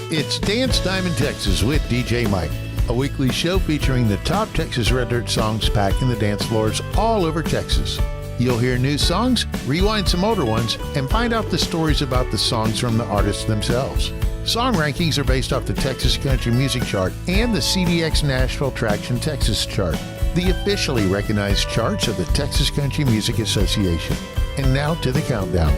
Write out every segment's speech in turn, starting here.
It's Dance Time in Texas with DJ Mike, a weekly show featuring the top Texas Red Dirt songs packing the dance floors all over Texas. You'll hear new songs, rewind some older ones, and find out the stories about the songs from the artists themselves. Song rankings are based off the Texas Country Music Chart and the CDX Nashville Traction Texas Chart, the officially recognized charts of the Texas Country Music Association. And now to the countdown.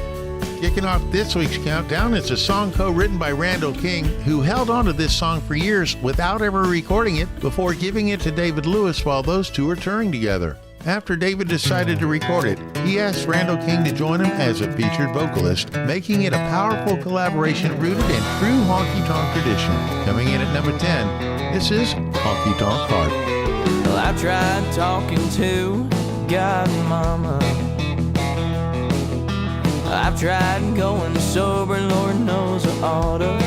Kicking off this week's countdown is a song co-written by Randall King, who held on to this song for years without ever recording it before giving it to David Lewis while those two were touring together. After David decided to record it, he asked Randall King to join him as a featured vocalist, making it a powerful collaboration rooted in true honky-tonk tradition. Coming in at number 10, this is Honky Tonk Heart. Well, I've tried talking to God and Mama. I've tried going sober, Lord knows I oughta.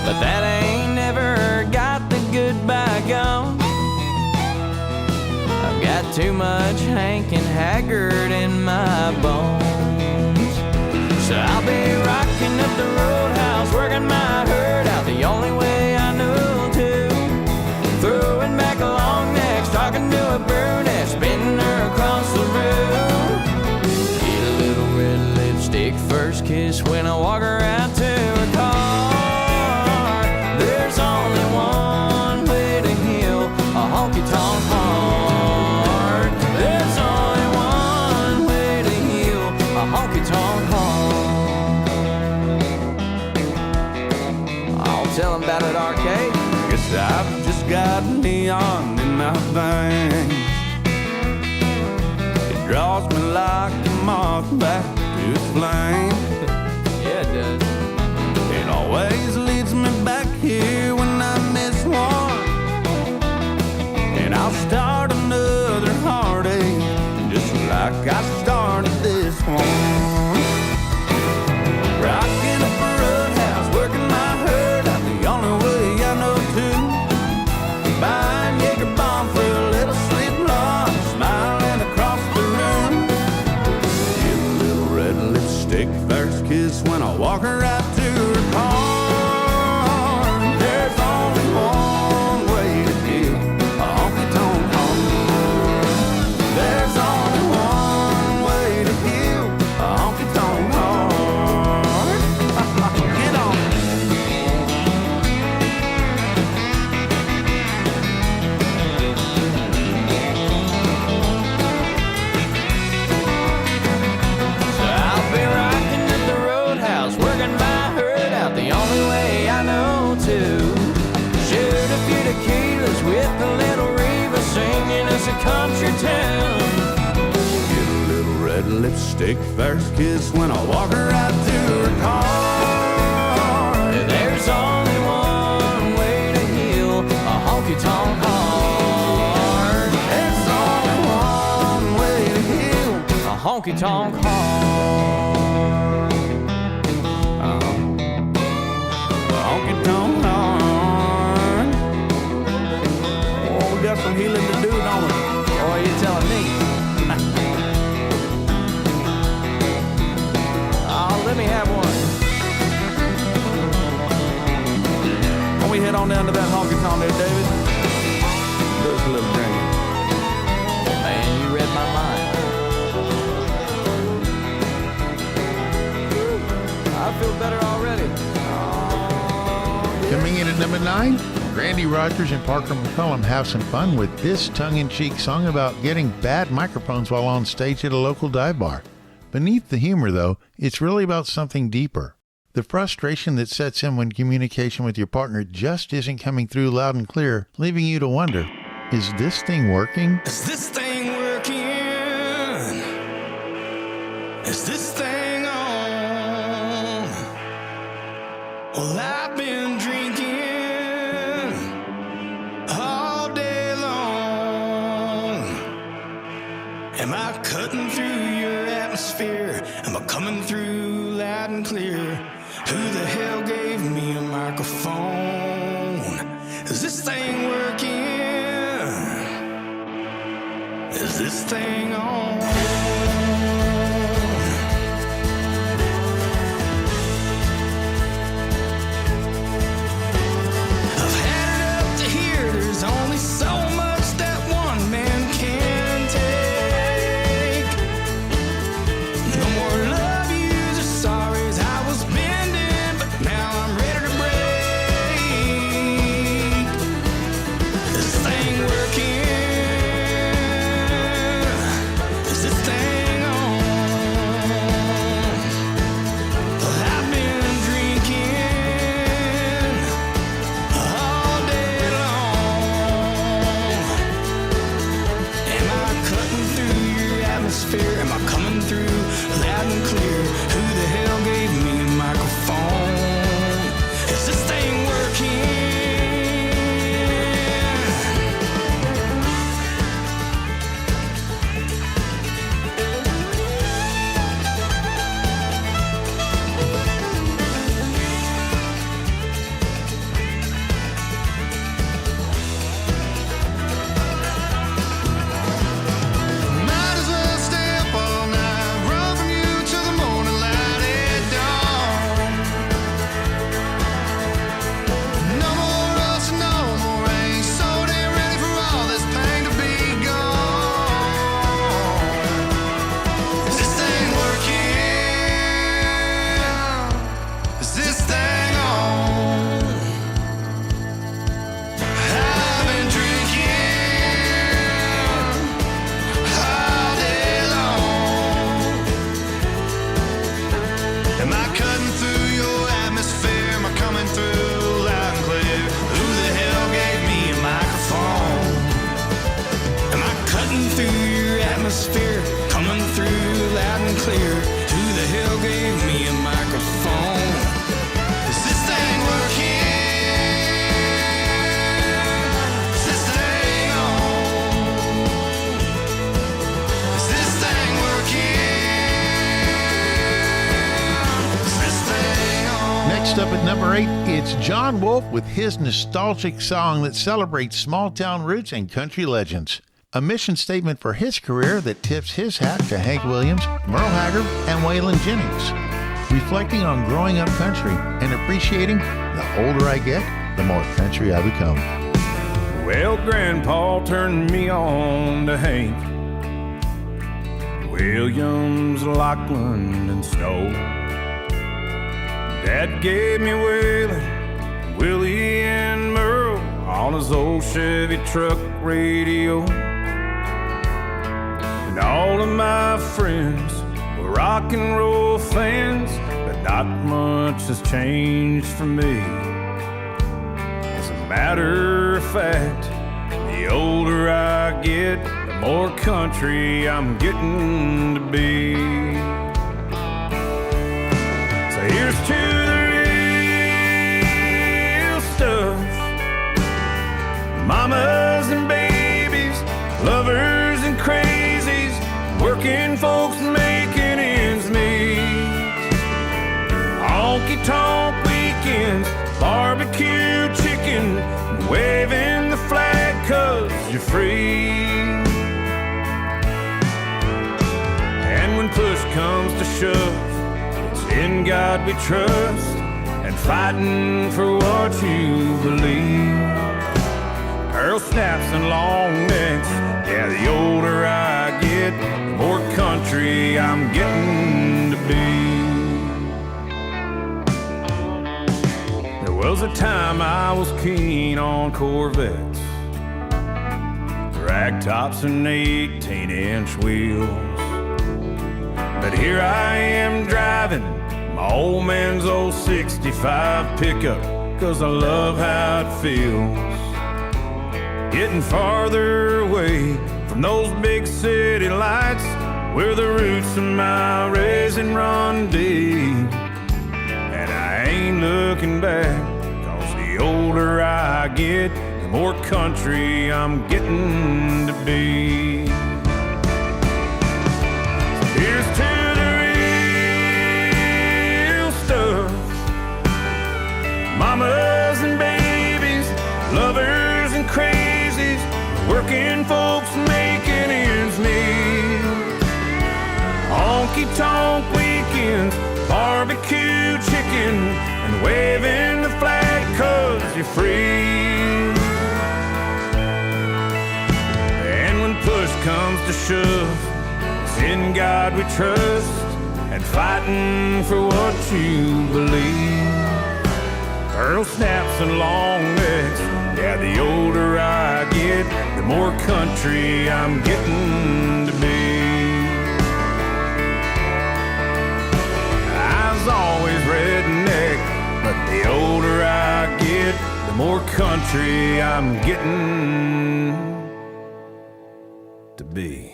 But that ain't never got the goodbye gone. I've got too much Hank and Haggard in my bones. So I'll be rocking up the roadhouse, working my herd out the only way I know to. Throwing back long necks, talking to a brunette, spinning her across the room. First kiss when I walk her out to her car. There's only one way to heal a honky-tonk heart. There's only one way to heal a honky-tonk heart. I'll tell them about it, arcade. Guess I've just got neon in my veins. It draws me like a moth back its flame. Yeah, it does. It always leads me back here when I miss one. And I'll start another heartache, just like I started this one. Rocking up a roadhouse, working my herd out the only way I know to. Buying Jaeger bomb for a little sleep long, smiling across the room. First kiss when I walk her out to her car. There's only one way to heal a honky-tonk heart. There's only one way to heal a honky-tonk heart. Get on. So I'll be rocking at the roadhouse, working my herd out the only way I know to. Shoot a few tequilas with a little Reva, singing us a country tune. Get a little red lipstick, first kiss when I walk her out to her car. There's only one way to heal a honky-tonk heart. There's only one way to heal a honky-tonk heart. Honky-tonk heart. Oh, we got some healing to do, don't we? Oh, you telling me? Oh, let me have one. Can we head on down to that honky-tonk there, David? Do us a little drinking. Man, you read my mind. I feel better already. Coming in at number 9, Randy Rogers and Parker McCullum have some fun with this tongue-in-cheek song about getting bad microphones while on stage at a local dive bar. Beneath the humor, though, it's really about something deeper. The frustration that sets in when communication with your partner just isn't coming through loud and clear, leaving you to wonder, is this thing working? Is this thing working? Is this thing on? Well, I've been drinking all day long. Am I cutting through your atmosphere? Am I coming through loud and clear? Who the hell gave me a microphone? Is this thing working? Is this thing on? Next up at number 8, it's John Wolfe with his nostalgic song that celebrates small-town roots and country legends. A mission statement for his career that tips his hat to Hank Williams, Merle Haggard, and Waylon Jennings. Reflecting on growing up country and appreciating the older I get, the more country I become. Well, Grandpa turned me on to Hank Williams, Lachlan, and Snow. Dad gave me Waylon, Willie, and Merle on his old Chevy truck radio. And all of my friends were rock and roll fans, but not much has changed for me. As a matter of fact, the older I get, the more country I'm getting to be. So here's to the real stuff. Mamas and babies, lovers and crazies, working folks making ends meet. Honky-tonk weekends, barbecue chicken, waving the flag 'cause you're free. And when push comes to shove, it's in God we trust, and fighting for what you believe. Pearl snaps and long necks, yeah, the older I get, the more country I'm getting to be. There was a time I was keen on Corvettes, rag tops and 18-inch wheels. But here I am driving my old man's old 65 pickup, 'cause I love how it feels. Getting farther away from those big city lights, where the roots of my raising run deep. And I ain't looking back, 'cause the older I get, the more country I'm getting to be. Here's to the real stuff. Mamas and babies, lovers and crazies, working folks making ends meet. Honky-tonk weekends, barbecue chicken, and waving the flag 'cause you're free. And when push comes to shove, it's in God we trust, and fighting for what you believe. Pearl snaps and long necks, yeah, the older I get, the more country I'm getting to be. I was always redneck, but the older I get, the more country I'm getting to be.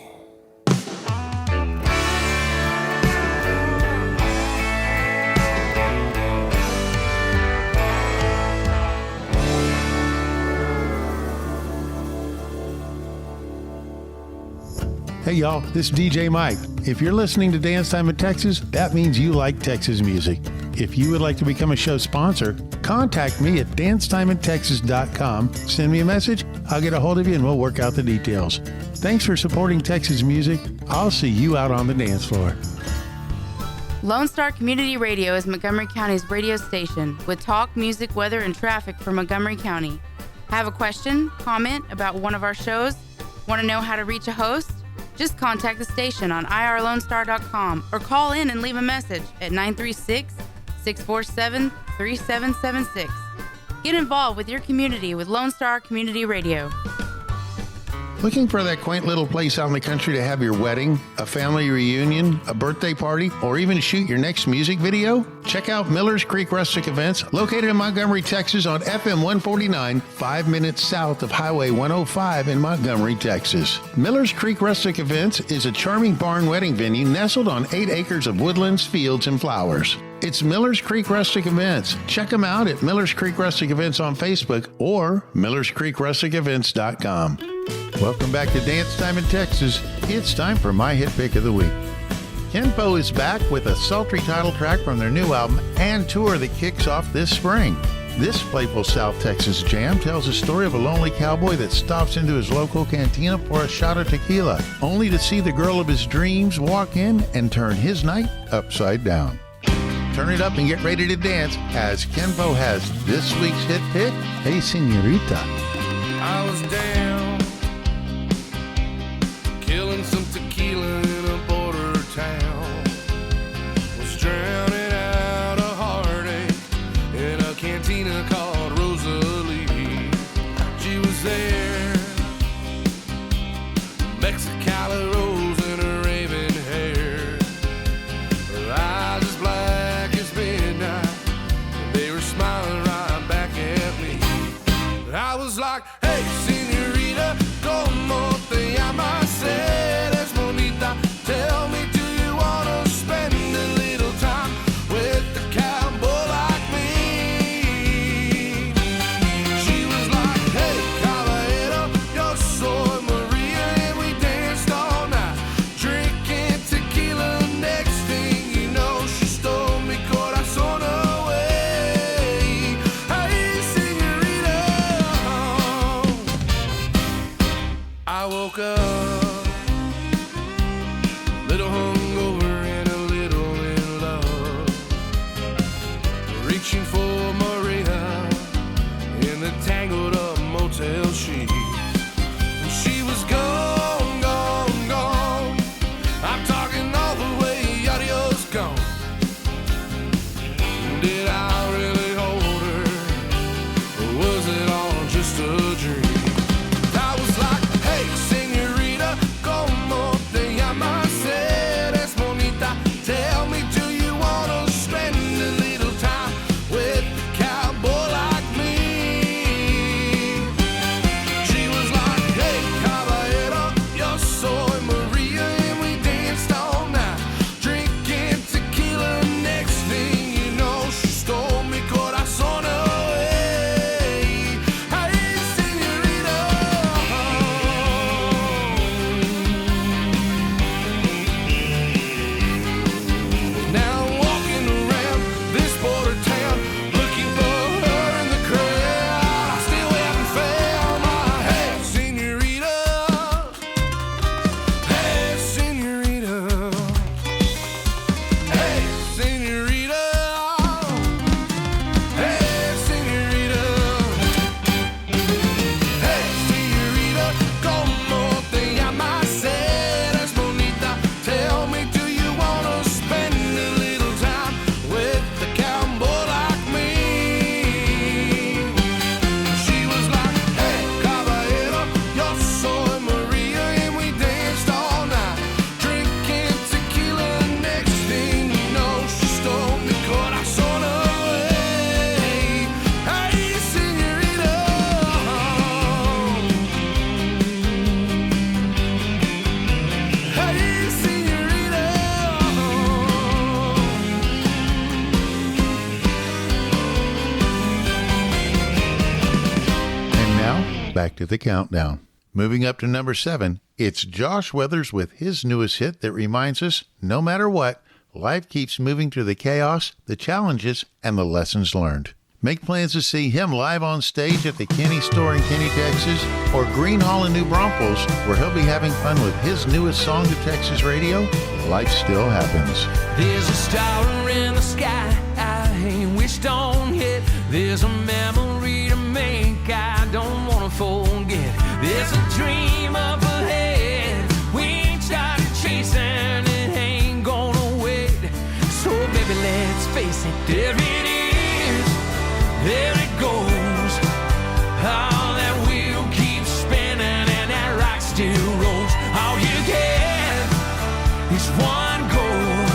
Hey y'all, this is DJ Mike. If you're listening to Dance Time in Texas, that means you like Texas music. If you would like to become a show sponsor, contact me at dancetimeintexas.com. Send me a message, I'll get a hold of you and we'll work out the details. Thanks for supporting Texas music. I'll see you out on the dance floor. Lone Star Community Radio is Montgomery County's radio station with talk, music, weather, and traffic for Montgomery County. Have a question, comment about one of our shows? Want to know how to reach a host? Just contact the station on irlonestar.com or call in and leave a message at 936-647-3776. Get involved with your community with Lone Star Community Radio. Looking for that quaint little place out in the country to have your wedding, a family reunion, a birthday party, or even shoot your next music video? Check out Miller's Creek Rustic Events, located in Montgomery, Texas on FM 149, 5 minutes south of Highway 105 in Montgomery, Texas. Miller's Creek Rustic Events is a charming barn wedding venue nestled on 8 acres of woodlands, fields, and flowers. It's Miller's Creek Rustic Events. Check them out at Miller's Creek Rustic Events on Facebook or millerscreekrusticevents.com. Welcome back to Dance Time in Texas. It's time for my hit pick of the week. Faux is back with a sultry title track from their new album and tour that kicks off this spring. This playful South Texas jam tells the story of a lonely cowboy that stops into his local cantina for a shot of tequila, only to see the girl of his dreams walk in and turn his night upside down. Turn it up and get ready to dance as Faux has this week's hit pick, Hey Señorita. I was down, killing some tequila in a border town. Was drowning out a heartache in a cantina called Rosalie. She was there, Mexicali rose in her raven hair. Her eyes as black as midnight, and they were smiling right back at me. I was like, hey, señorita, como te llamas? Eres bonita. Tell me, do you want to spend a little time with a cowboy like me? She was like, hey, caballero, yo soy Maria, and we danced all night, drinking tequila. Next thing you know, she stole mi corazón away. Hey, señorita. I woke up, little hungover and a little in love, reaching for Maria in the tangled up motel sheets. And she was gone, gone, gone. I'm talking all the way, adios, gone. Did I really hold her, or was it all just a dream? I was like, hey, señorita, como te llamas? Eres bonita. Tell me, do you want to spend a little time with a cowboy like me? She was like, hey, caballero, yo soy Maria, and we danced all night, drinking tequila. Next thing you know, she stole mi corazón away. Hey, señorita. Now I'm walking around this border town, looking for her in the crowd. I still haven't found my hey, señorita. Hey, señorita. Hey, señorita. Hey, señorita. Hey, señorita, como te llamas? Eres bonita. Tell me, do you want to spend a little time with a cowboy like me? She was like, hey, caballero, yo soy Maria, and we danced all night, drinking tequila. Next thing you know, she stole mi corazón away. Hey, señorita. Hey, señorita. And now, back to the countdown. Moving up to number 7, it's Josh Weathers with his newest hit that reminds us, no matter what, life keeps moving through the chaos, the challenges, and the lessons learned. Make plans to see him live on stage at the Kenny Store in Kenny, Texas, or Green Hall in New Braunfels, where he'll be having fun with his newest song to Texas radio, Life Still Happens. There's a star in the sky I ain't wished on yet. There's a memory to make I don't wanna forget. There's a dream up ahead we ain't started chasing. It ain't gonna wait. So baby, let's face it. There it is, there it goes. All that wheel keeps spinning and that rock still rolls. All you get is one goal.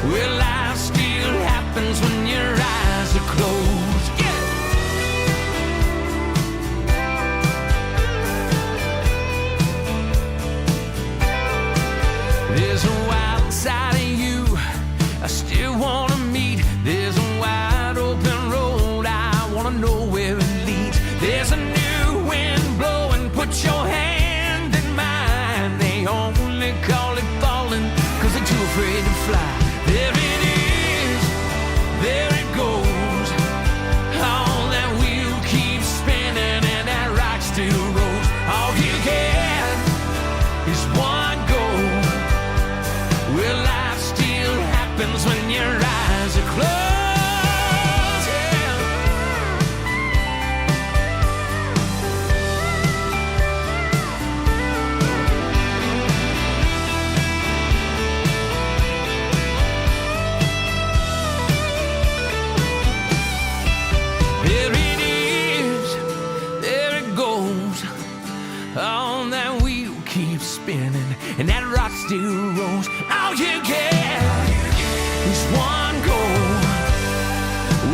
Well, life still happens when your eyes are closed.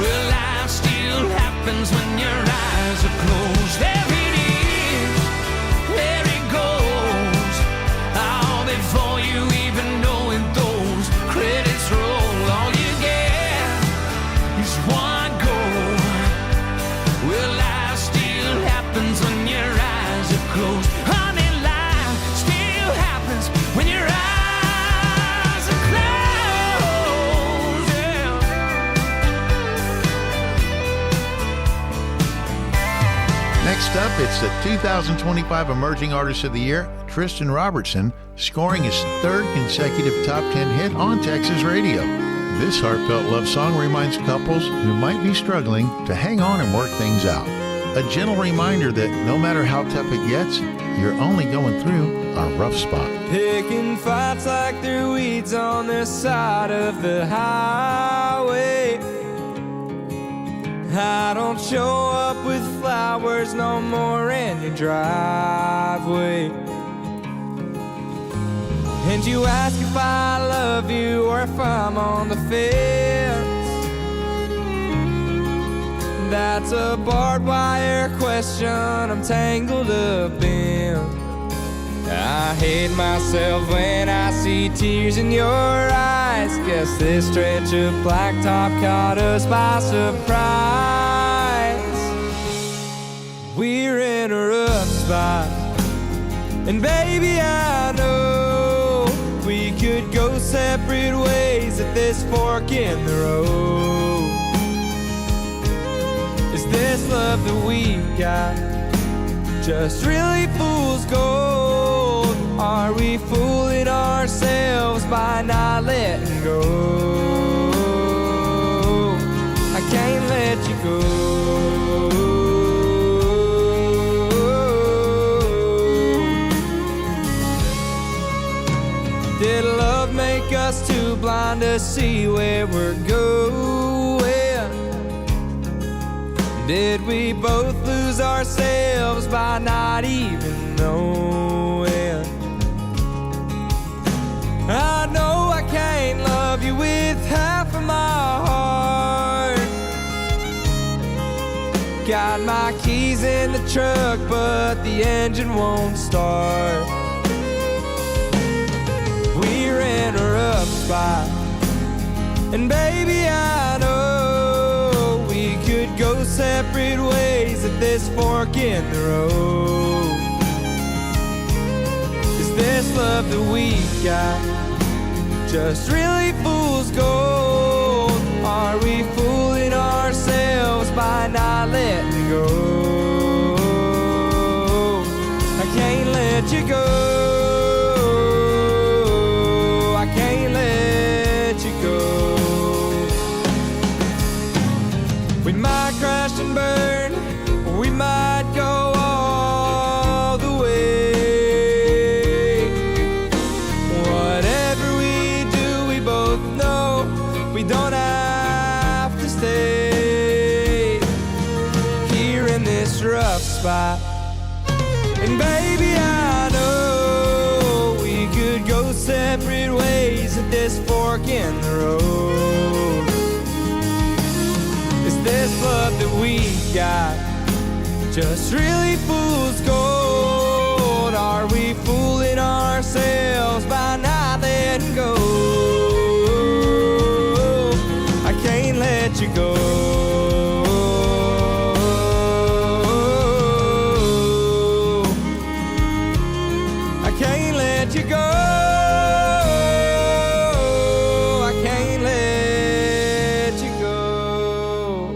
Well, life still happens when your eyes are closed. There it is, there it goes. All before you even know it, those credits roll. All you get is one goal. Well, life still happens when your eyes are closed. Honey, life still happens when your eyes are closed. Yeah. Next up, it's the 2025 Emerging Artist of the Year, Tristan Robertson, scoring his third consecutive top 10 hit on Texas radio. This heartfelt love song reminds couples who might be struggling to hang on and work things out. A gentle reminder that no matter how tough it gets, you're only going through a rough spot. Picking fights like they're weeds on the side of the highway. I don't show up with flowers no more in your driveway. And you ask if I love you or if I'm on the fence. That's a barbed wire question I'm tangled up in. I hate myself when I see tears in your eyes. Guess this stretch of blacktop caught us by surprise. We're in a rough spot, and baby, I know we could go separate ways at this fork in the road. Is this love that we got just really fool's gold? Are we fooling ourselves by not letting go? I can't let you go. Did love make us too blind to see where we're going? Did we both lose ourselves by not even knowing? I know I can't love you with half of my heart. Got my keys in the truck, but the engine won't start. We're in a rough spot, and baby, I know we could go separate ways at this fork in the road. Is this love that we got just really fool's gold? Are we fooling ourselves by not letting go? I can't let you go. I can't let you go. We might crash and burn, or we might go all the way. Whatever we do, we both know we don't have to stay here in this rough spot. And baby, I know we could go separate ways at this fork in the road. Is this love that we got just really fool's gold? Are we fooling ourselves by not letting go? I can't let you go. I can't let you go. I can't let you go.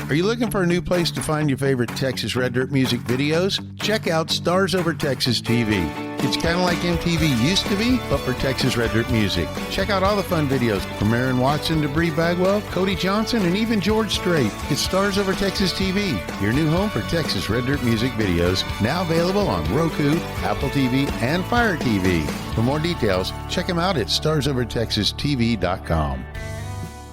Are you looking for a new place to find your favorite Texas Red Dirt music videos? Check out Stars Over Texas TV. It's kind of like MTV used to be, but for Texas Red Dirt music. Check out all the fun videos from Aaron Watson to Bree Bagwell, Cody Johnson, and even George Strait. It's Stars Over Texas TV, your new home for Texas Red Dirt music videos, now available on Roku, Apple TV, and Fire TV. For more details, check them out at starsovertexastv.com.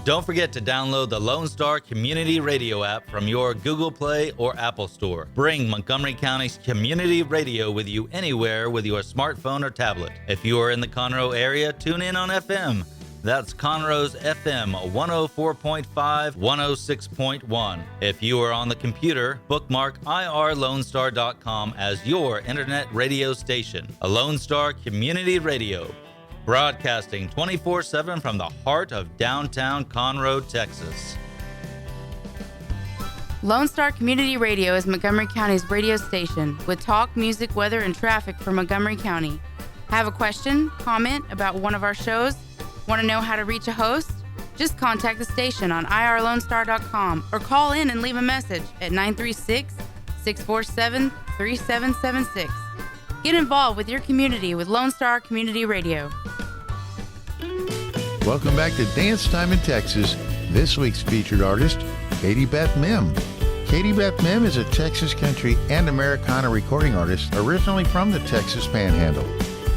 Don't forget to download the Lone Star Community Radio app from your Google Play or Apple Store. Bring Montgomery County's community radio with you anywhere with your smartphone or tablet. If you are in the Conroe area, tune in on FM. That's Conroe's FM 104.5, 106.1. If you are on the computer, bookmark irlonestar.com as your internet radio station. A Lone Star Community Radio, broadcasting 24/7 from the heart of downtown Conroe, Texas. Lone Star Community Radio is Montgomery County's radio station with talk, music, weather, and traffic for Montgomery County. Have a question, comment about one of our shows? Want to know how to reach a host? Just contact the station on irlonestar.com or call in and leave a message at 936-647-3776. Get involved with your community with Lone Star Community Radio. Welcome back to Dance Time in Texas. This week's featured artist, Beth Mihm. Beth Mihm is a Texas country and Americana recording artist originally from the Texas Panhandle.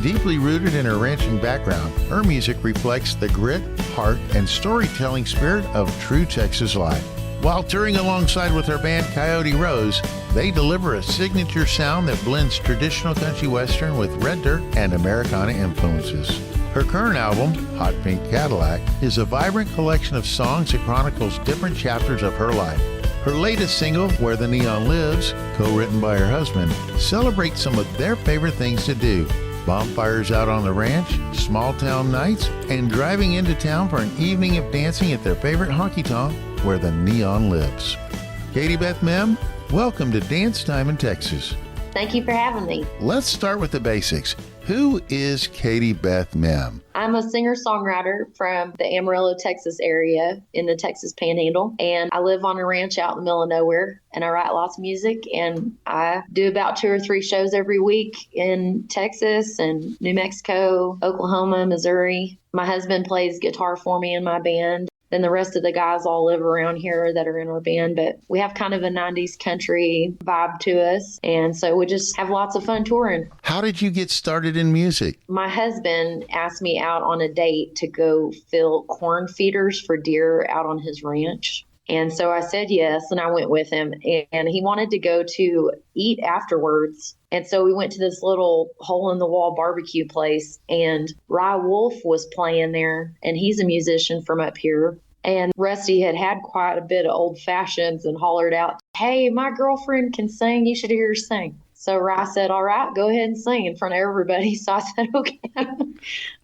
Deeply rooted in her ranching background, her music reflects the grit, heart, and storytelling spirit of true Texas life. While touring alongside with her band Coyote Rose, they deliver a signature sound that blends traditional country western with red dirt and Americana influences. Her current album, Hot Pink Cadillac, is a vibrant collection of songs that chronicles different chapters of her life. Her latest single, Where the Neon Lives, co-written by her husband, celebrates some of their favorite things to do. Bonfires out on the ranch, small town nights, and driving into town for an evening of dancing at their favorite honky-tonk, Where the Neon Lives. Beth Mihm, welcome to Dance Time in Texas. Thank you for having me. Let's start with the basics. Who is Beth Mihm? I'm a singer-songwriter from the Amarillo, Texas area in the Texas Panhandle, and I live on a ranch out in the middle of nowhere, and I write lots of music, and I do about 2 or 3 shows every week in Texas and New Mexico, Oklahoma, Missouri. My husband plays guitar for me in my band. Then the rest of the guys all live around here that are in our band, but we have kind of a 90s country vibe to us, and so we just have lots of fun touring. How did you get started in music? My husband asked me out on a date to go fill corn feeders for deer out on his ranch. And so I said yes, and I went with him, and he wanted to go to eat afterwards. And so we went to this little hole-in-the-wall barbecue place, and Rye Wolf was playing there, and he's a musician from up here. And Rusty had quite a bit of old fashions and hollered out, "Hey, my girlfriend can sing. You should hear her sing." So Rye said, "All right, go ahead and sing in front of everybody." So I said, "Okay."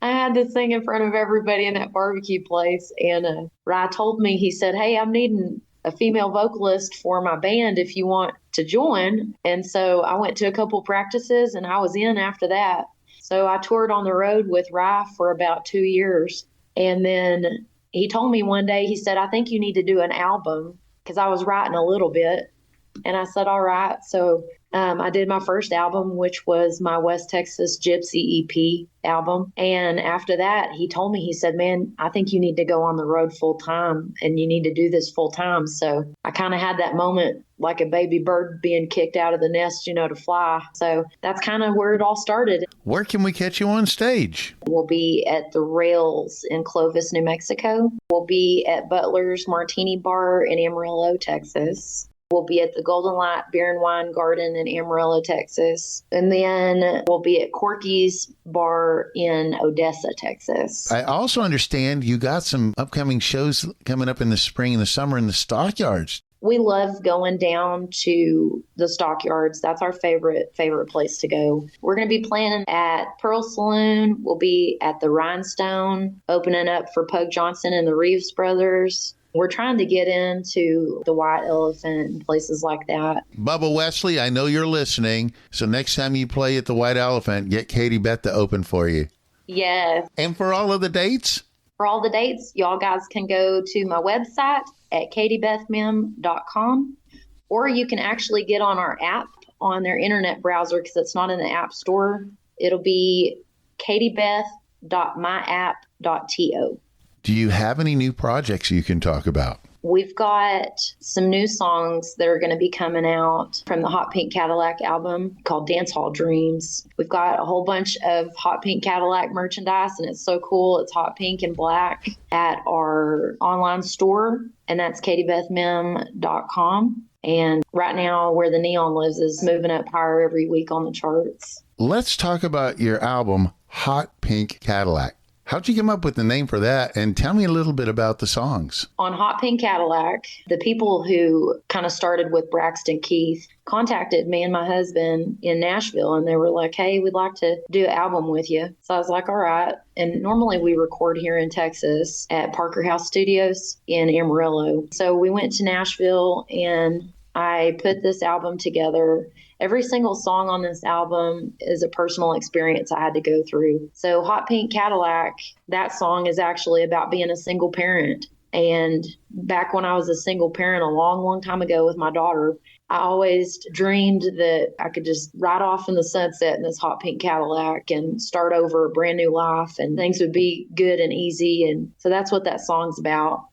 I had to sing in front of everybody in that barbecue place. And Rye told me, he said, "Hey, I'm needing a female vocalist for my band if you want to join." And so I went to a couple practices, and I was in after that. So I toured on the road with Rye for about 2 years. And then he told me one day, he said, "I think you need to do an album," because I was writing a little bit. And I said, "All right." So I did my first album, which was my West Texas Gypsy EP album. And after that, he told me, he said, "Man, I think you need to go on the road full time, and you need to do this full time." So I kind of had that moment like a baby bird being kicked out of the nest, to fly. So that's kind of where it all started. Where can we catch you on stage? We'll be at the Rails in Clovis, New Mexico. We'll be at Butler's Martini Bar in Amarillo, Texas. We'll be at the Golden Light Beer and Wine Garden in Amarillo, Texas. And then we'll be at Corky's Bar in Odessa, Texas. I also understand you got some upcoming shows coming up in the spring and the summer in the stockyards. We love going down to the stockyards. That's our favorite place to go. We're going to be playing at Pearl Saloon. We'll be at the Rhinestone, opening up for Pug Johnson and the Reeves Brothers. We're trying to get into the White Elephant and places like that. Bubba Wesley, I know you're listening. So next time you play at the White Elephant, get Beth to open for you. Yes. And for all of the dates? For all the dates, y'all guys can go to my website at katiebethmihm.com, or you can actually get on our app on their internet browser because it's not in the App Store. It'll be katiebeth.myapp.to. Do you have any new projects you can talk about? We've got some new songs that are going to be coming out from the Hot Pink Cadillac album called Dance Hall Dreams. We've got a whole bunch of Hot Pink Cadillac merchandise, and it's so cool. It's hot pink and black at our online store, and that's katiebethmihm.com. And right now, Where the Neon Lives is moving up higher every week on the charts. Let's talk about your album, Hot Pink Cadillac. How'd you come up with the name for that? And tell me a little bit about the songs. On Hot Pink Cadillac, the people who kind of started with Braxton Keith contacted me and my husband in Nashville, and they were like, hey, we'd like to do an album with you. So I was like, all right. And normally we record here in Texas at Parker House Studios in Amarillo. So we went to Nashville and I put this album together. Every single song on this album is a personal experience I had to go through. So Hot Pink Cadillac, that song is actually about being a single parent. And back when I was a single parent a long, long time ago with my daughter, I always dreamed that I could just ride off in the sunset in this hot pink Cadillac and start over a brand new life and things would be good and easy. And so that's what that song's about.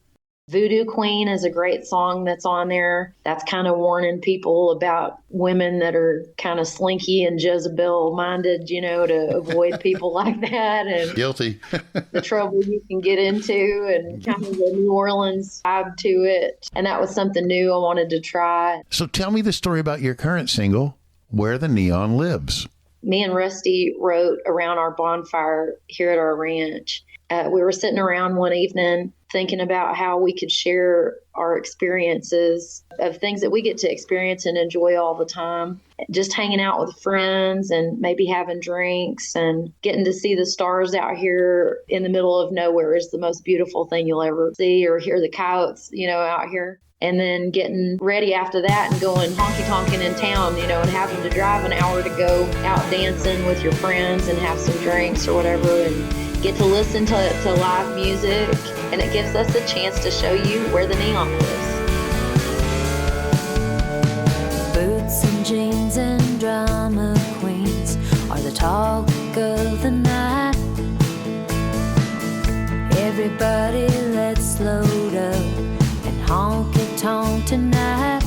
Voodoo Queen is a great song that's on there. That's kind of warning people about women that are kind of slinky and Jezebel minded, you know, to avoid people like that and Guilty. the trouble you can get into and kind of the New Orleans vibe to it. And that was something new I wanted to try. So tell me the story about your current single, Where the Neon Lives. Me and Rusty wrote around our bonfire here at our ranch. We were sitting around one evening thinking about how we could share our experiences of things that we get to experience and enjoy all the time. Just hanging out with friends and maybe having drinks and getting to see the stars out here in the middle of nowhere is the most beautiful thing you'll ever see, or hear the coyotes, you know, out here. And then getting ready after that and going honky-tonking in town, you know, and having to drive an hour to go out dancing with your friends and have some drinks or whatever and get to listen to live music. And it gives us a chance to show you where the neon lives. Boots and jeans and drama queens are the talk of the night. Everybody, let's load up and honky-tonk tonight.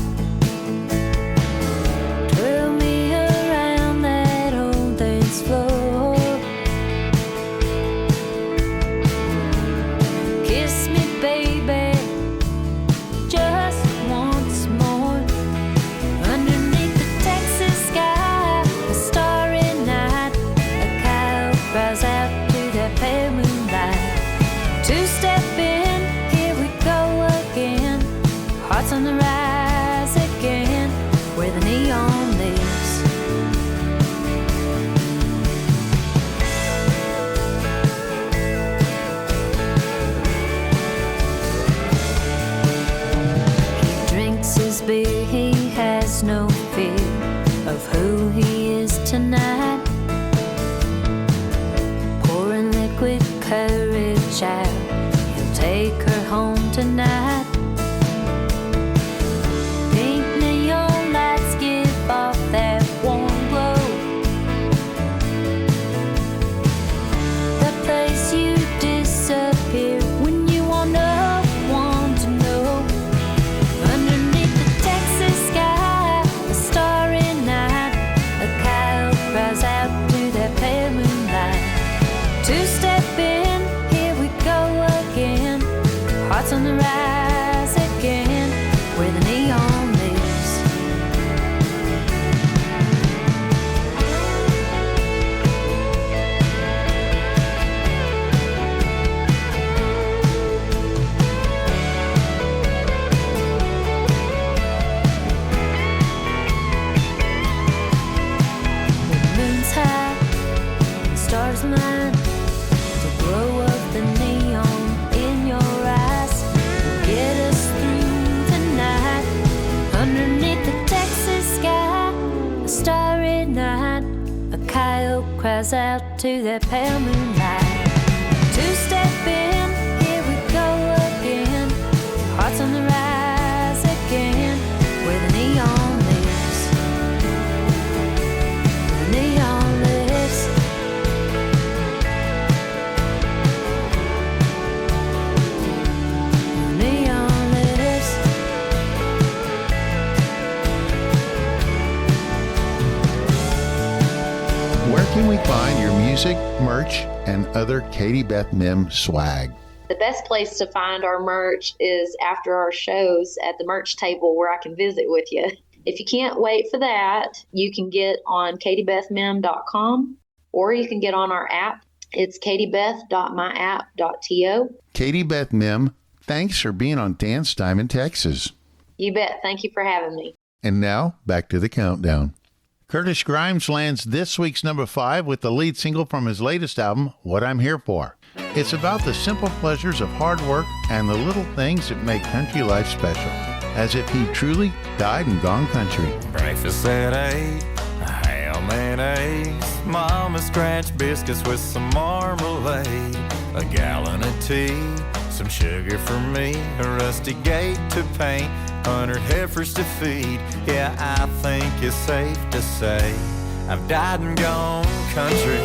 Twirl me around that old dance floor. Kiss me, baby, just once more. Underneath the Texas sky, a starry night, a coyote cries out to that pale moonlight. Two-step in, here we go again. Hearts on the rise again, where the neon lives. He drinks his beer, he has no fear of who he is tonight. Pouring liquid courage out, he'll take her home tonight. Pink neon lights give off that warm glow. The place you disappear when you want no one to know. Underneath the Texas sky, a starry night, a coyote cries out to that pale moonlight. Two-step in, here we go again. Hearts on the rise again, where the neon lives. When the moon's high and stars align, the glow of the neon in your eyes will get us through the night. Underneath the Texas sky, a starry night, a coyote cries out to that pale moonlight. Two-step in, here we go again. Hearts on the rise again, where the neon lives. Where the neon lives. Where the neon lives. Where can we find your music, merch, and other Katie Beth Mihm swag? The best place to find our merch is after our shows at the merch table where I can visit with you. If you can't wait for that, you can get on katiebethmihm.com or you can get on our app It's katiebeth.myapp.to. Katie Beth Mihm, thanks for being on Dance Time in Texas. You bet. Thank you for having me. And now, back to the countdown. Curtis Grimes lands this week's number 5 with the lead single from his latest album, What I'm Here For. It's about the simple pleasures of hard work and the little things that make country life special, as if he truly died and gone country. Breakfast at 8, ham and eggs, Mama scratched biscuits with some marmalade, a gallon of tea, some sugar for me, a rusty gate to paint, 100 heifers to feed. Yeah, I think it's safe to say I've died and gone country.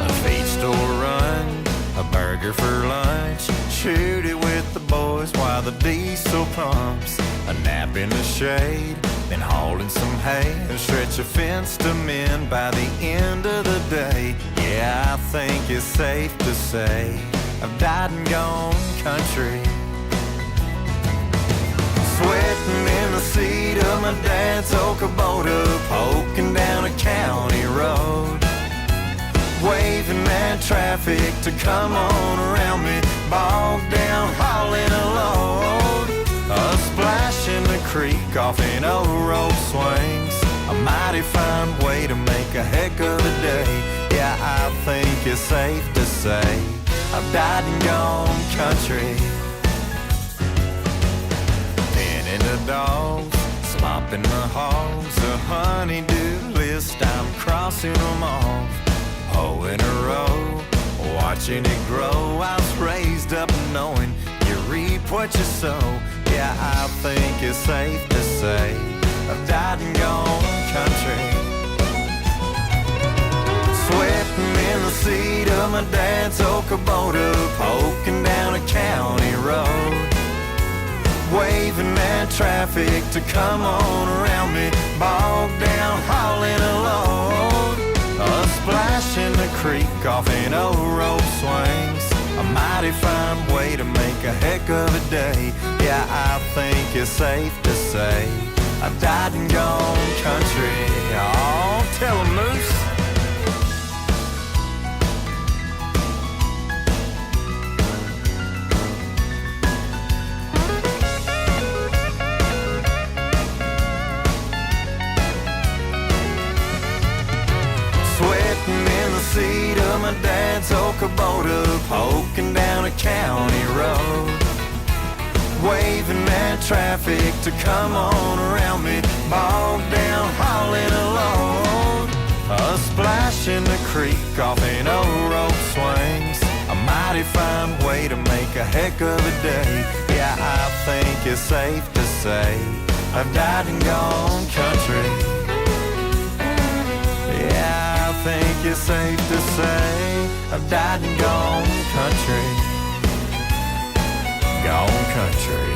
A feed store run, a burger for lunch, shoot it with the boys while the diesel pumps, a nap in the shade, been hauling some hay and stretch a fence to mend by the end of the day. Yeah, I think it's safe to say I've died and gone country. Sweating in the seat of my dad's old Kubota, poking down a county road, waving at traffic to come on around me, bogged down hauling a load, a splash in the creek off an old road swings, a mighty fine way to make a heck of a day. Yeah, I think it's safe to say I've died and gone country. Pinning the dogs, slopping the hogs, a honey-do list, I'm crossing them off, hoe in a row, watching it grow. I was raised up knowing you reap what you sow. Yeah, I think it's safe to say I've died and gone country. Sweating in the seat of my dad's old Kubota, poking down a county road, waving at traffic to come on around me, bogged down hauling a load, a splash in the creek off an old road swings, a mighty fine way to make a heck of a day. Yeah, I think it's safe to say I've died and gone country. Oh, tell 'em, Moose. Sweating in the seat of my dad's old Kubota, poking down a county road, waving at traffic to come on around me, bogged down hauling a load, a splash in the creek off an old road swings, a mighty fine way to make a heck of a day. Yeah, I think it's safe to say I've died and gone country. Yeah, I think it's safe to say I've died and gone country. Gone country.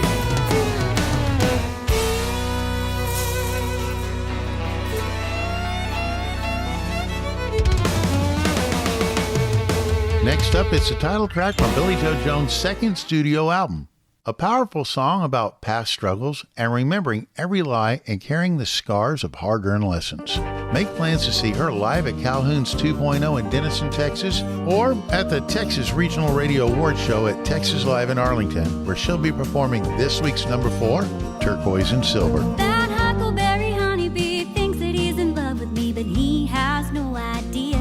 Next up, it's the title track from Billy Joe Jones' second studio album. A powerful song about past struggles and remembering every lie and carrying the scars of hard-earned lessons. Make plans to see her live at Calhoun's 2.0 in Denison, Texas, or at the Texas Regional Radio Awards Show at Texas Live in Arlington, where she'll be performing this week's number 4, Turquoise and Silver. That huckleberry honeybee thinks that he's in love with me, but he has no idea.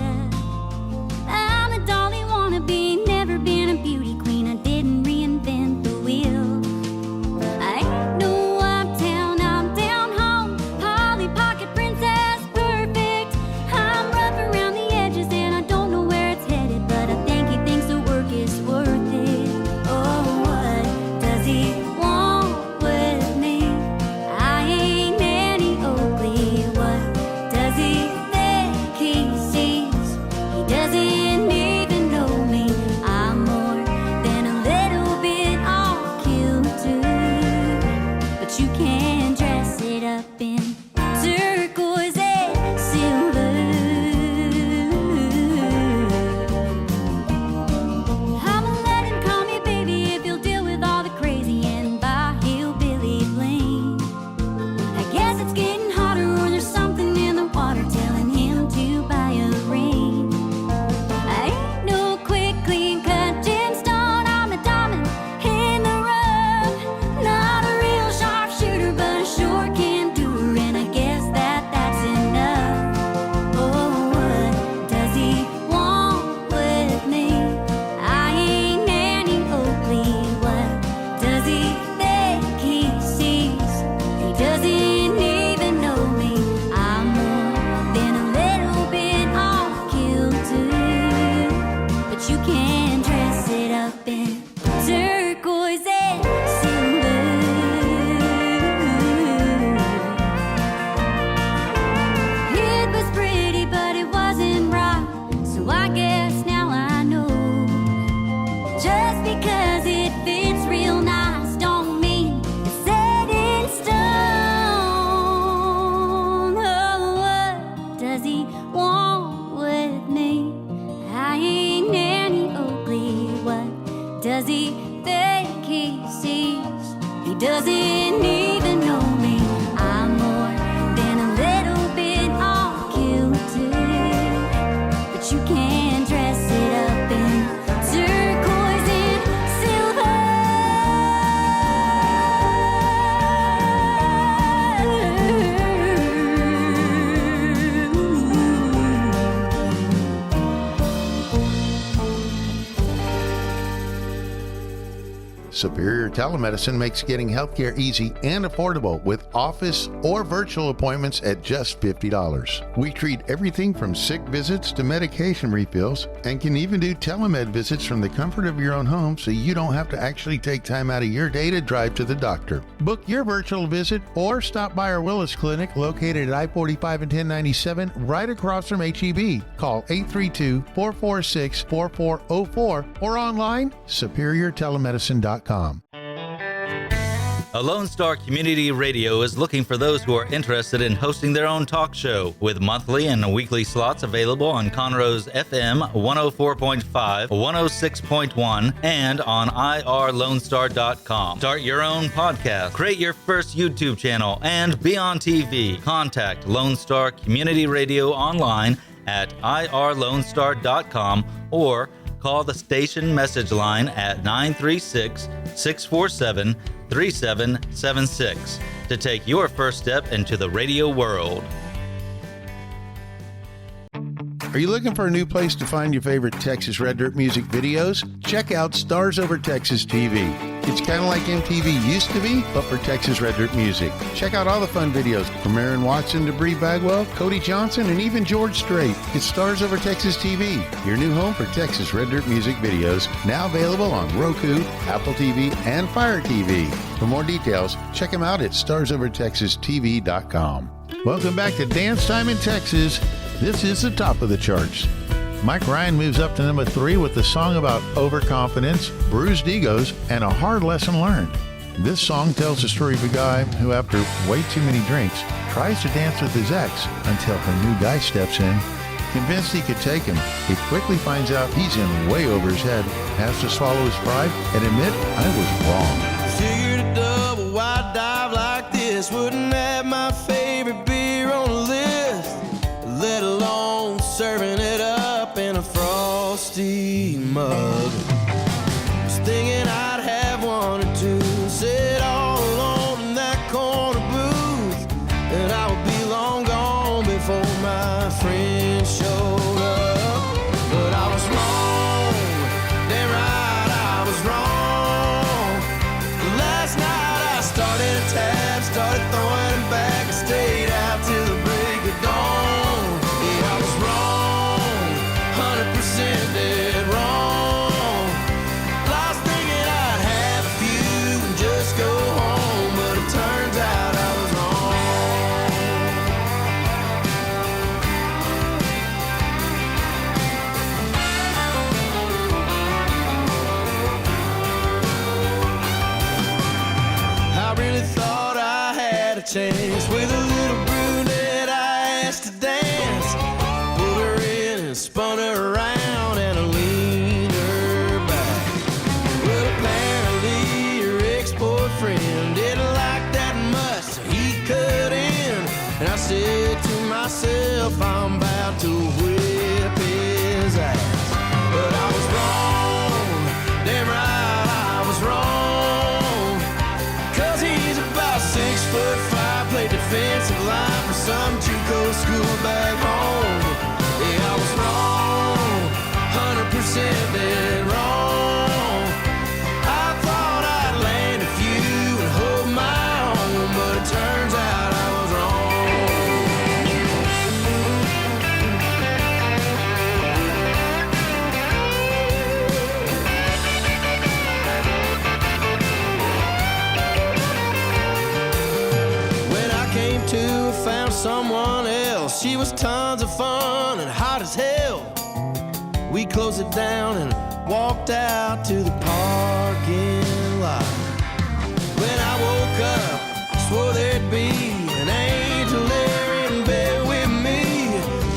I'm a dolly wannabe, never been a beauty queen. I didn't reinvent the wheel. I ain't no uptown, I'm down home, Polly Pocket princess, perfect. I'm rough around the edges and I don't know where it's headed, but I think he thinks the work is worth it. Oh, what does he want with me? I ain't doesn't even know me. I'm more than a little bit off kilter, but you can dress it up in turquoise and silver. Superior Telemedicine makes getting healthcare easy and affordable with office or virtual appointments at just $50. We treat everything from sick visits to medication refills and can even do telemed visits from the comfort of your own home so you don't have to actually take time out of your day to drive to the doctor. Book your virtual visit or stop by our Willis Clinic located at I-45 and 1097 right across from HEB. Call 832-446-4404 or online superiortelemedicine.com. A Lone Star Community Radio is looking for those who are interested in hosting their own talk show with monthly and weekly slots available on Conroe's FM 104.5, 106.1, and on irlonestar.com. Start your own podcast, create your first YouTube channel, and be on TV. Contact Lone Star Community Radio online at irlonestar.com or call the station message line at 936-647-3776 to take your first step into the radio world. Are you looking for a new place to find your favorite Texas Red Dirt music videos? Check out Stars Over Texas TV. It's kind of like MTV used to be, but for Texas Red Dirt music. Check out all the fun videos from Aaron Watson to Bree Bagwell, Cody Johnson, and even George Strait. It's Stars Over Texas TV, your new home for Texas Red Dirt music videos, now available on Roku, Apple TV, and Fire TV. For more details, check them out at starsovertexastv.com. Welcome back to Dance Time in Texas. This is the top of the charts. Mike Ryan moves up to number 3 with a song about overconfidence, bruised egos, and a hard lesson learned. This song tells the story of a guy who, after way too many drinks, tries to dance with his ex until her new guy steps in. Convinced he could take him, he quickly finds out he's in way over his head, has to swallow his pride and admit, I was wrong. Figured a double wide dive like this wouldn't have my favorite beer on the list, let alone serving it up in a frosty mug. Was thinking I'd have one or two, sit all alone in that corner booth, and I would be long gone before my friends showed up. But I was wrong, damn right I was wrong. Last night I started a tab, started throwing it back, and stayed out till the break of dawn. Yeah, I was wrong, 100% dead wrong. Lost thinking I'd have a few and just go home, but it turns out I was wrong. I really thought I had a chance with a little brunette I asked to dance. Pulled her in and spun her around and I leaned her back. Well, apparently her ex-boyfriend didn't like that much, so he cut in. And I said to myself, I'm about to whip his ass. But I was wrong, damn right I was wrong. 'Cause he's about 6'5", played defensive line for some JUCO school back home. Yeah, I was wrong, 100% dead wrong. I thought I'd land a few and hold my own, but it turns out I was wrong. When I came to, I found someone else. She was tons of fun and hot as hell. We closed it down and walked out to the parking lot. When I woke up, I swore there'd be an angel there in bed with me.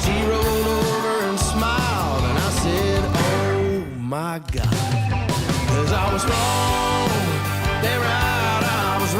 She rolled over and smiled and I said, oh my God. 'Cause I was wrong, damn right I was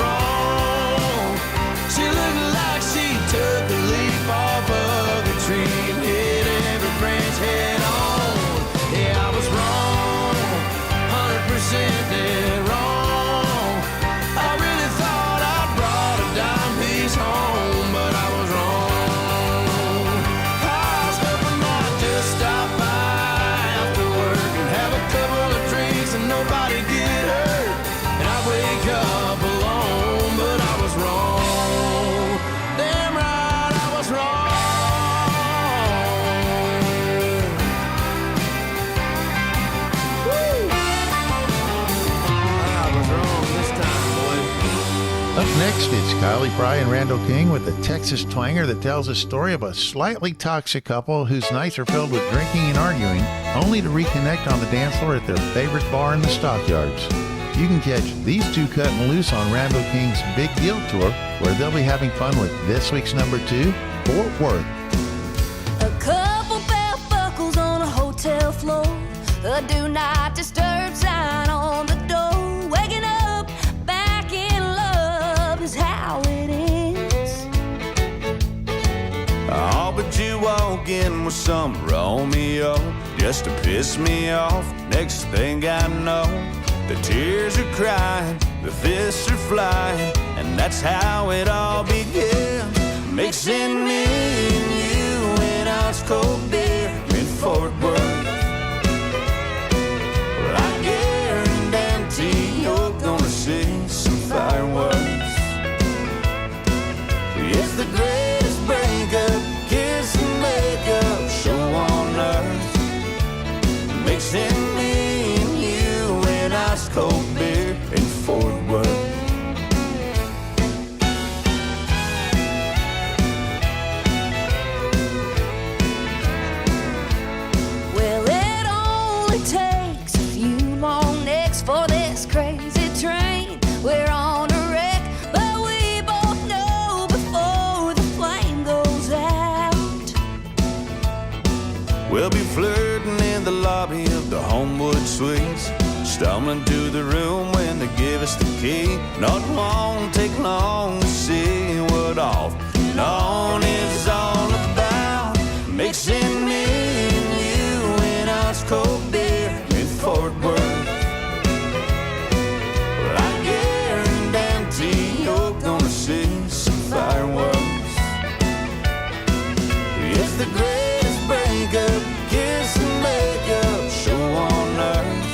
Up next, it's Kylie Fry and Randall King with a Texas twanger that tells a story of a slightly toxic couple whose nights are filled with drinking and arguing, only to reconnect on the dance floor at their favorite bar in the Stockyards. You can catch these two cutting loose on Randall King's Big Deal Tour, where they'll be having fun with this week's number 2, Fort Worth. A couple belt buckles on a hotel floor, a do not disturb sign on the door. Waking up back in love is how it is. Oh, but you walk in with some Romeo just to piss me off. Next thing I know, the tears are crying, the fists are flying, and that's how it all began. Mixing me and you in ice cold beer in Fort Worth. Well, I guarantee you're gonna see some fireworks. It's the greatest breakup, kiss and makeup show on earth. Mixing me and you in ice cold beer in Fort Worth. Well, it only takes a few long necks for this crazy train. We're on a wreck, but we both know before the flame goes out. We'll be flirting in the lobby of the Homewood Suites, stumbling to the room when they give us the key. Not won't take long to see what off and on is all about. Mixing me and you in ice cold beer in Fort Worth. Well, I guarantee you're gonna see some fireworks. It's the greatest breakup, kiss and makeup show on earth.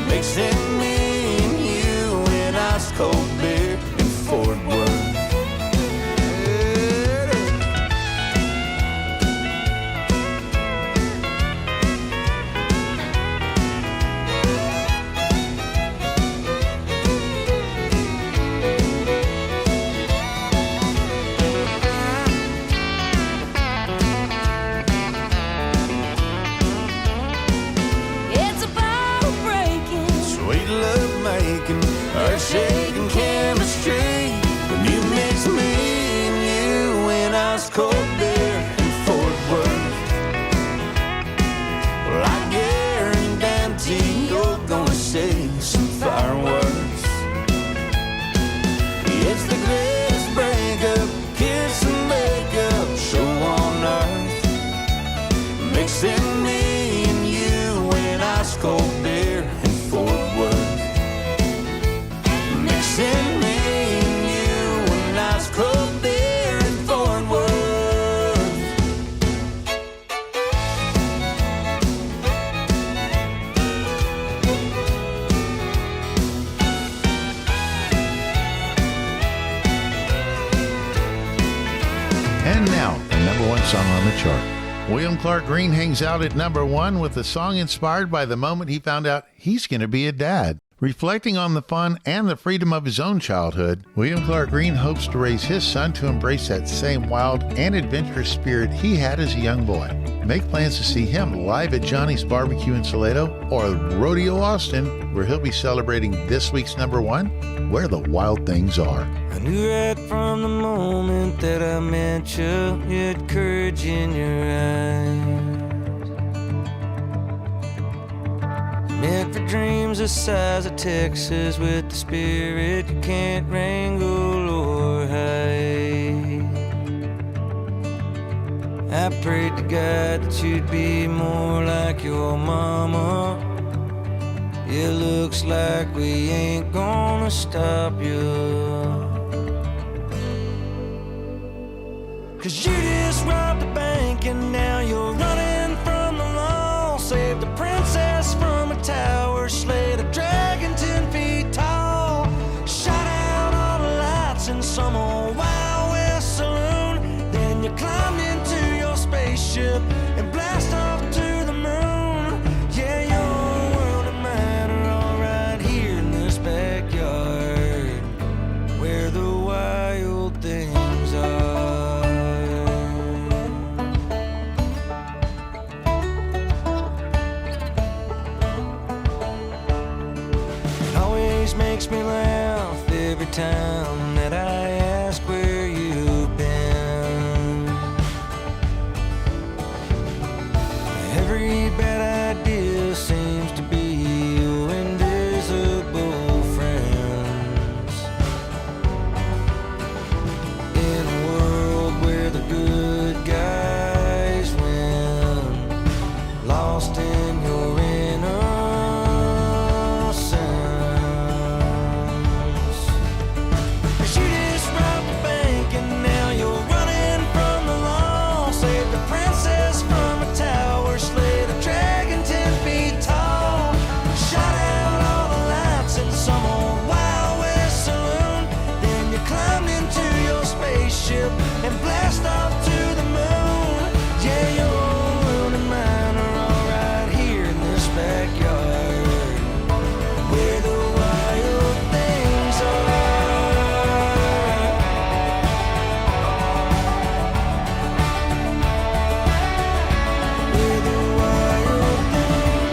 Mixing me and you in ice cold beer in Fort Worth. It's a bottle breaking, Sweet love making, earth shaking chemistry. When you mix me and you in ice cold beer in Fort Worth. Well, I guarantee you're gonna see some fireworks. It's the greatest breakup, kiss and makeup show on earth. Mixing me and you in ice cold beer in Fort Worth. Mixing me and you in ice cold beer in Fort Worth. And now, the number 1 song on the chart. William Clark Green hangs out at number 1 with a song inspired by the moment he found out he's going to be a dad. Reflecting on the fun and the freedom of his own childhood, William Clark Green hopes to raise his son to embrace that same wild and adventurous spirit he had as a young boy. Make plans to see him live at Johnny's Barbecue in Salado or Rodeo Austin, where he'll be celebrating this week's number 1, Where the Wild Things Are. I knew right from the moment that I met you, you had courage in your eyes. Meant for dreams the size of Texas, with the spirit you can't wrangle or hide. I prayed to God that you'd be more like your mama. It looks like we ain't gonna stop you. 'Cause you just robbed a bank and now you're running from the law. Saved the princess from a tower, slayed a dragon 10 feet tall. Shot out all the lights in some old Wild West saloon. Then you climbed into your spaceship and blast off to the moon. Yeah, your world and mine are all right here in this backyard. time that I ask where you've been. Every bad idea seems to be your invisible friends. In a world where the good guys win, lost in your and blast off to the moon. Yeah, your world and mine are all right here in this backyard, where the wild things are. Where the wild things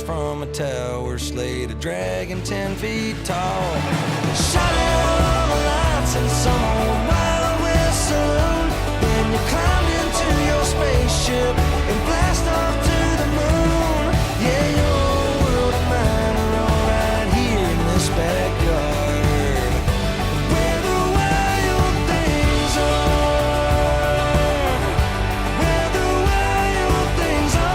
from a tower, slayed a dragon 10 feet tall. Shot out all the lights in some old Wild West saloon. Then you climbed into your spaceship and blast off to the moon. Yeah, your world and mine are all right here in this backyard, where the wild things are. Where the wild things are.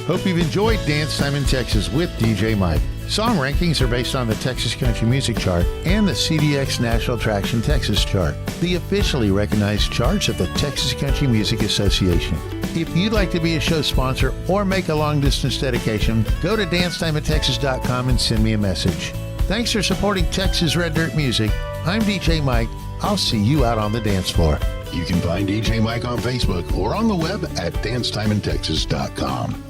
Hope you've enjoyed Dance Time in Texas with DJ Mike. Song rankings are based on the Texas Country Music Chart and the CDX National Traction Texas Chart, the officially recognized charts of the Texas Country Music Association. If you'd like to be a show sponsor or make a long-distance dedication, go to dancetimeintexas.com and send me a message. Thanks for supporting Texas Red Dirt Music. I'm DJ Mike. I'll see you out on the dance floor. You can find DJ Mike on Facebook or on the web at dancetimeintexas.com.